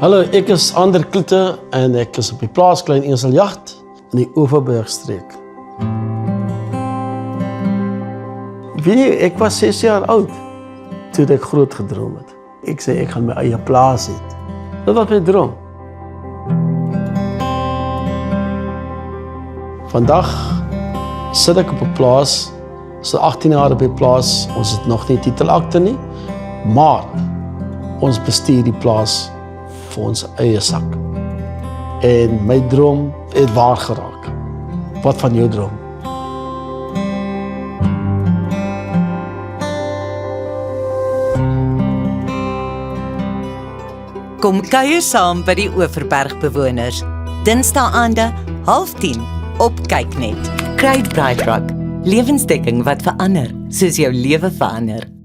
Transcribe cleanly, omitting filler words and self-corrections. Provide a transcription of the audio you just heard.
Hallo, ek is Ander Kloete en ek is op die plaas Klein Eseljagd in die Overbergstreek. Weet jy, ek was 6 jaar oud toe ek groot gedroom het. Ek sê ek gaan my eie plaas hê. Dit was my droom. Vandag sit ek op 'n plaas, so 18 jaar op die plaas, ons het nog nie titelakte nie, maar ons bestuur die plaas vir ons eie sak. En my droom het waar geraak. Wat van jou droom? Kom kuier saam by die Overbergbewoners. Dinsdae-aande 9:30 op Kyknet. Kry BrightRock, lewensdekking wat verander, soos jou lewe verander.